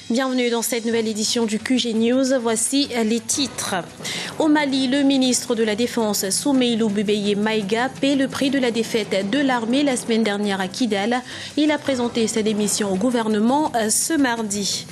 Bienvenue dans cette nouvelle édition du QG News. Voici les titres. Au Mali, le ministre de la Défense, Soumeylou Bubeye Maïga, paie le prix de la défaite de l'armée la semaine dernière à Kidal. Il a présenté sa démission au gouvernement ce mardi.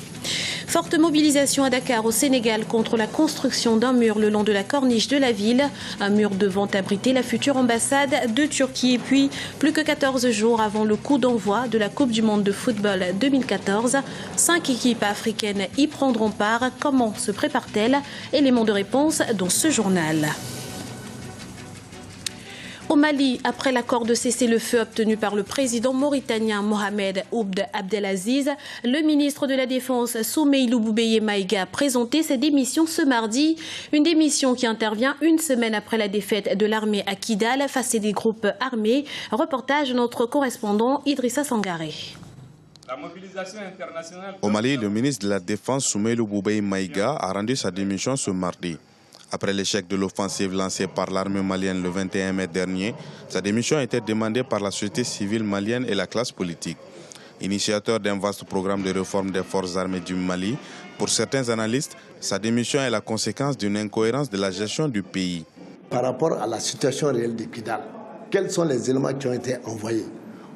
Forte mobilisation à Dakar, au Sénégal, contre la construction d'un mur le long de la corniche de la ville. Un mur devant abriter la future ambassade de Turquie. Et puis, plus que 14 jours avant le coup d'envoi de la Coupe du Monde de football 2014, 5 équipes africaines y prendront part. Comment se préparent-elles? Éléments de réponse dans ce journal. Au Mali, après l'accord de cessez-le-feu obtenu par le président mauritanien Mohamed Ould Abdelaziz, le ministre de la Défense Soumeylou Bubeye Maïga a présenté sa démission ce mardi. Une démission qui intervient une semaine après la défaite de l'armée à Kidal face à des groupes armés. Reportage de notre correspondant Idrissa Sangaré. La mobilisation internationale... Au Mali, le ministre de la Défense Soumeylou Bubeye Maïga a rendu sa démission ce mardi. Après l'échec de l'offensive lancée par l'armée malienne le 21 mai dernier, sa démission a été demandée par la société civile malienne et la classe politique. Initiateur d'un vaste programme de réforme des forces armées du Mali, pour certains analystes, sa démission est la conséquence d'une incohérence de la gestion du pays. Par rapport à la situation réelle de Kidal, quels sont les éléments qui ont été envoyés?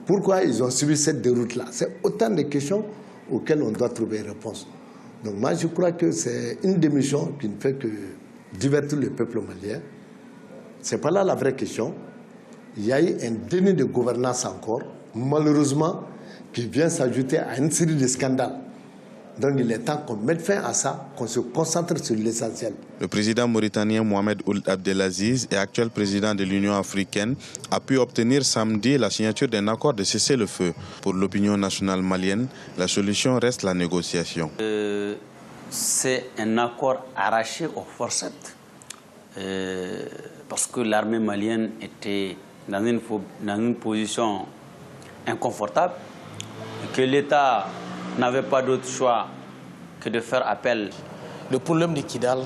Pourquoi ils ont suivi cette déroute-là? C'est autant de questions auxquelles on doit trouver réponse. Donc moi je crois que c'est une démission qui ne fait que divertir le peuple malien. Ce n'est pas là la vraie question. Il y a eu un déni de gouvernance encore, malheureusement, qui vient s'ajouter à une série de scandales. Donc il est temps qu'on mette fin à ça, qu'on se concentre sur l'essentiel. Le président mauritanien Mohamed Ould Abdelaziz et actuel président de l'Union africaine a pu obtenir samedi la signature d'un accord de cessez-le-feu. Pour l'opinion nationale malienne, la solution reste la négociation. C'est un accord arraché aux forceps parce que l'armée malienne était dans une position inconfortable et que l'État n'avait pas d'autre choix que de faire appel. Le problème de Kidal,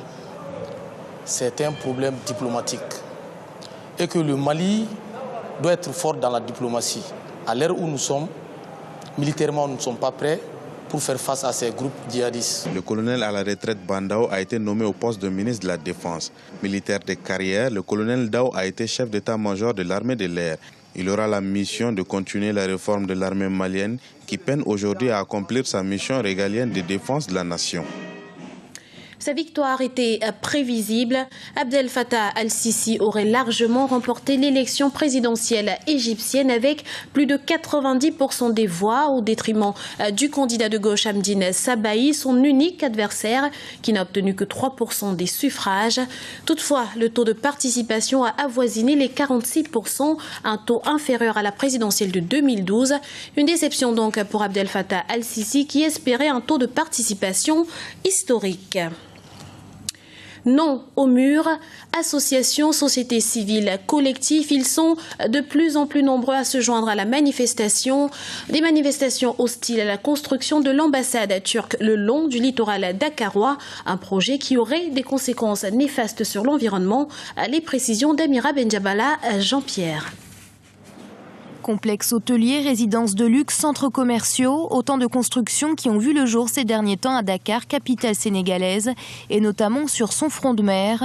c'est un problème diplomatique et que le Mali doit être fort dans la diplomatie. À l'heure où nous sommes, militairement, nous ne sommes pas prêts pour faire face à ces groupes djihadistes. Le colonel à la retraite Bandao a été nommé au poste de ministre de la Défense. Militaire de carrière, le colonel Dao a été chef d'état-major de l'armée de l'air. Il aura la mission de continuer la réforme de l'armée malienne qui peine aujourd'hui à accomplir sa mission régalienne de défense de la nation. Sa victoire était prévisible. Abdel Fattah al-Sisi aurait largement remporté l'élection présidentielle égyptienne avec plus de 90% des voix au détriment du candidat de gauche Hamdine Sabahi, son unique adversaire qui n'a obtenu que 3% des suffrages. Toutefois, le taux de participation a avoisiné les 46%, un taux inférieur à la présidentielle de 2012. Une déception donc pour Abdel Fattah al-Sisi qui espérait un taux de participation historique. Non au mur, associations, sociétés civiles, collectifs, ils sont de plus en plus nombreux à se joindre à la manifestation. Des manifestations hostiles à la construction de l'ambassade turque le long du littoral dakarois, un projet qui aurait des conséquences néfastes sur l'environnement. Les précisions d'Amira Benjabala, Jean-Pierre. Complexes hôteliers, résidences de luxe, centres commerciaux, autant de constructions qui ont vu le jour ces derniers temps à Dakar, capitale sénégalaise, et notamment sur son front de mer.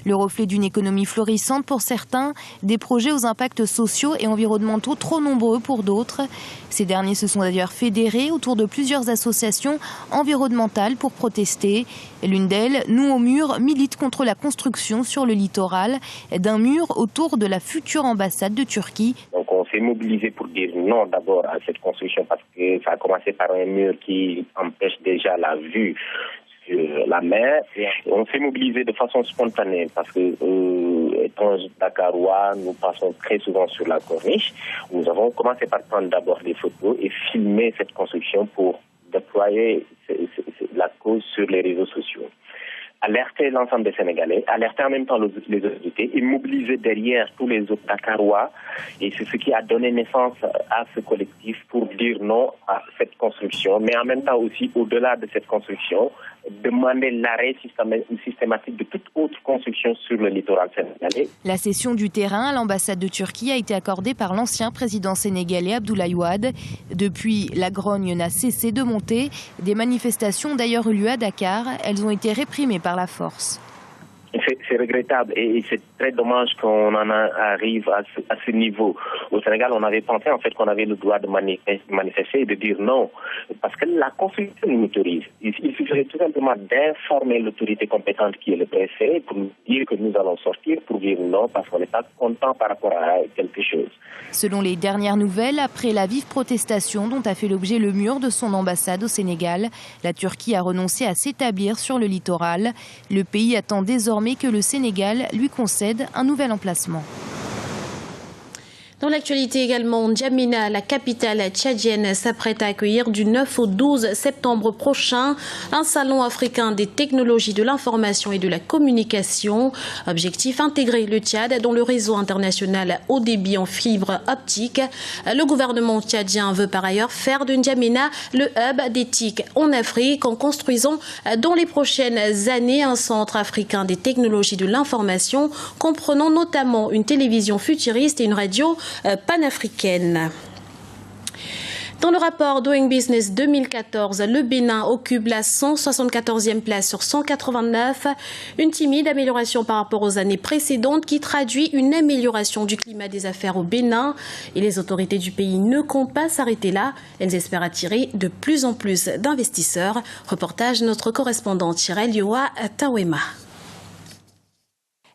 Le reflet d'une économie florissante pour certains, des projets aux impacts sociaux et environnementaux trop nombreux pour d'autres. Ces derniers se sont d'ailleurs fédérés autour de plusieurs associations environnementales pour protester. L'une d'elles, Nous au mur, milite contre la construction sur le littoral d'un mur autour de la future ambassade de Turquie. Donc on s'est mobilisé pour dire non d'abord à cette construction parce que ça a commencé par un mur qui empêche déjà la vue sur la mer. On s'est mobilisé de façon spontanée parce que étant dakarois, nous passons très souvent sur la corniche. Nous avons commencé par prendre d'abord des photos et filmer cette construction pour déployer la cause sur les réseaux sociaux. Alerter l'ensemble des Sénégalais, alerter en même temps les autorités et mobiliser derrière tous les autres Dakarois. Et c'est ce qui a donné naissance à ce collectif pour dire non à cette construction, mais en même temps aussi, au-delà de cette construction, demander l'arrêt systématique de toute autre construction sur le littoral sénégalais. La cession du terrain à l'ambassade de Turquie a été accordée par l'ancien président sénégalais Abdoulaye Wade. Depuis, la grogne n'a cessé de monter. Des manifestations ont d'ailleurs eu lieu à Dakar. Elles ont été réprimées par la force. C'est regrettable et c'est très dommage qu'on en arrive à ce niveau. Au Sénégal, on avait pensé en fait qu'on avait le droit de manifester et de dire non, parce que la Constitution nous autorise. Il suffirait tout simplement d'informer l'autorité compétente qui est le préfet pour nous dire que nous allons sortir, pour dire non, parce qu'on n'est pas content par rapport à quelque chose. Selon les dernières nouvelles, après la vive protestation dont a fait l'objet le mur de son ambassade au Sénégal, la Turquie a renoncé à s'établir sur le littoral. Le pays attend désormais que le Sénégal lui concède un nouvel emplacement. Dans l'actualité également, N'Djamena, la capitale tchadienne, s'apprête à accueillir du 9 au 12 septembre prochain un salon africain des technologies de l'information et de la communication. Objectif, intégrer le Tchad dans le réseau international haut débit en fibre optique. Le gouvernement tchadien veut par ailleurs faire de N'Djamena le hub des TIC en Afrique en construisant dans les prochaines années un centre africain des technologies de l'information comprenant notamment une télévision futuriste et une radio panafricaine. Dans le rapport Doing Business 2014, le Bénin occupe la 174e place sur 189, une timide amélioration par rapport aux années précédentes qui traduit une amélioration du climat des affaires au Bénin. Et les autorités du pays ne comptent pas s'arrêter là. Elles espèrent attirer de plus en plus d'investisseurs. Reportage notre correspondante Chirel Yoa Tawema.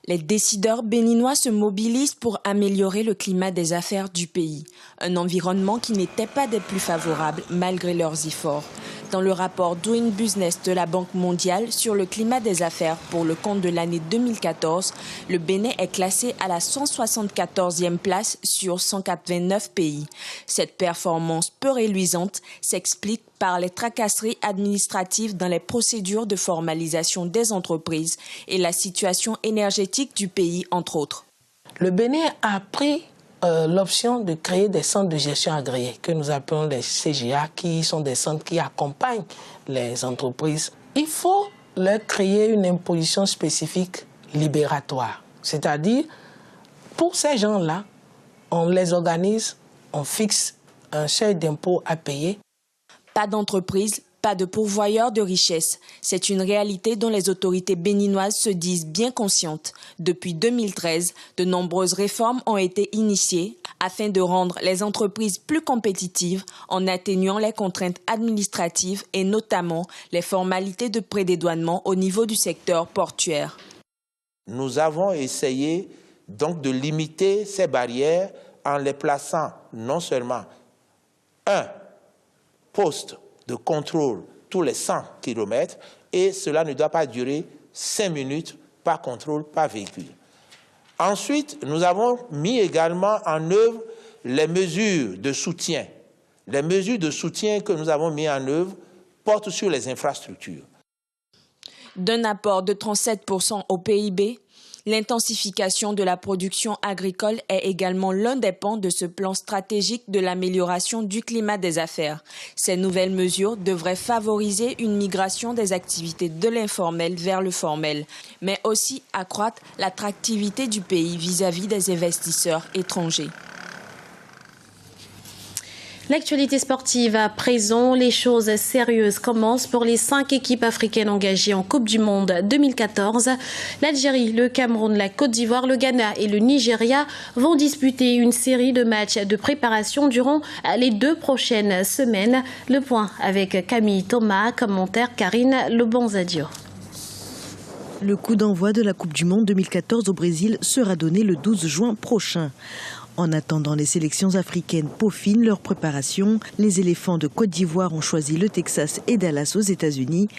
Les décideurs béninois se mobilisent pour améliorer le climat des affaires du pays, un environnement qui n'était pas des plus favorables malgré leurs efforts. Dans le rapport Doing Business de la Banque mondiale sur le climat des affaires pour le compte de l'année 2014, le Bénin est classé à la 174e place sur 189 pays. Cette performance peu reluisante s'explique par les tracasseries administratives dans les procédures de formalisation des entreprises et la situation énergétique du pays, entre autres. Le Bénin a pris l'option de créer des centres de gestion agréés, que nous appelons les CGA, qui sont des centres qui accompagnent les entreprises. Il faut leur créer une imposition spécifique libératoire. C'est-à-dire, pour ces gens-là, on les organise, on fixe un seuil d'impôt à payer. Pas d'entreprise, pas de pourvoyeur de richesse. C'est une réalité dont les autorités béninoises se disent bien conscientes. Depuis 2013, de nombreuses réformes ont été initiées afin de rendre les entreprises plus compétitives en atténuant les contraintes administratives et notamment les formalités de prédédouanement au niveau du secteur portuaire. Nous avons essayé donc de limiter ces barrières en les plaçant non seulement un poste de contrôle tous les 100 km et cela ne doit pas durer 5 minutes par contrôle par véhicule. Ensuite, nous avons mis également en œuvre les mesures de soutien. Les mesures de soutien que nous avons mis en œuvre portent sur les infrastructures. D'un apport de 37% au PIB, l'intensification de la production agricole est également l'un des pans de ce plan stratégique de l'amélioration du climat des affaires. Ces nouvelles mesures devraient favoriser une migration des activités de l'informel vers le formel, mais aussi accroître l'attractivité du pays vis-à-vis des investisseurs étrangers. L'actualité sportive à présent, les choses sérieuses commencent pour les 5 équipes africaines engagées en Coupe du Monde 2014. L'Algérie, le Cameroun, la Côte d'Ivoire, le Ghana et le Nigeria vont disputer une série de matchs de préparation durant les 2 prochaines semaines. Le point avec Camille Thomas, commentaire Karine Lobanzadio. Le coup d'envoi de la Coupe du Monde 2014 au Brésil sera donné le 12 juin prochain. En attendant, les sélections africaines peaufinent leur préparation. Les éléphants de Côte d'Ivoire ont choisi le Texas et Dallas aux États-Unis.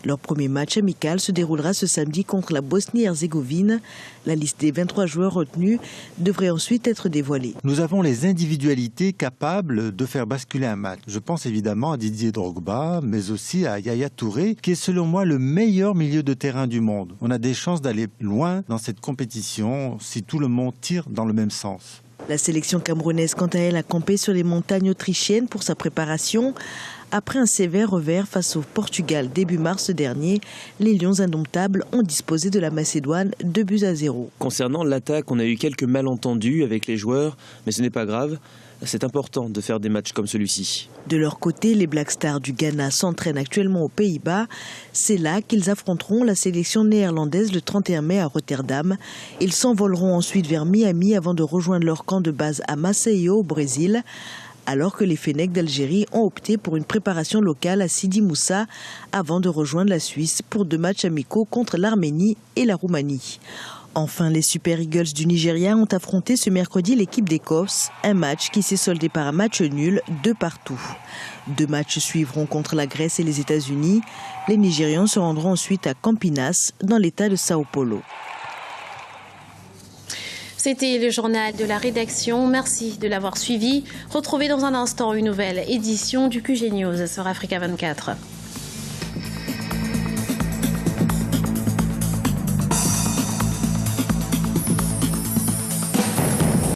Leur premier match amical se déroulera ce samedi contre la Bosnie-Herzégovine. La liste des 23 joueurs retenus devrait ensuite être dévoilée. Nous avons les individualités capables de faire basculer un match. Je pense évidemment à Didier Drogba, mais aussi à Yaya Touré, qui est selon moi le meilleur milieu de terrain du monde. On a des chances d'aller loin dans cette compétition si tout le monde tire dans le même sens. La sélection camerounaise, quant à elle, a campé sur les montagnes autrichiennes pour sa préparation. Après un sévère revers face au Portugal début mars dernier, les Lions indomptables ont disposé de la Macédoine 2-0. Concernant l'attaque, on a eu quelques malentendus avec les joueurs, mais ce n'est pas grave. C'est important de faire des matchs comme celui-ci. De leur côté, les Black Stars du Ghana s'entraînent actuellement aux Pays-Bas. C'est là qu'ils affronteront la sélection néerlandaise le 31 mai à Rotterdam. Ils s'envoleront ensuite vers Miami avant de rejoindre leur camp de base à Maceió au Brésil. Alors que les Fennecs d'Algérie ont opté pour une préparation locale à Sidi Moussa avant de rejoindre la Suisse pour 2 matchs amicaux contre l'Arménie et la Roumanie. Enfin, les Super Eagles du Nigeria ont affronté ce mercredi l'équipe d'Écosse, un match qui s'est soldé par un match nul 2-2. 2 matchs suivront contre la Grèce et les États-Unis. Les Nigérians se rendront ensuite à Campinas, dans l'état de Sao Paulo. C'était le journal de la rédaction. Merci de l'avoir suivi. Retrouvez dans un instant une nouvelle édition du QG News sur Africa 24.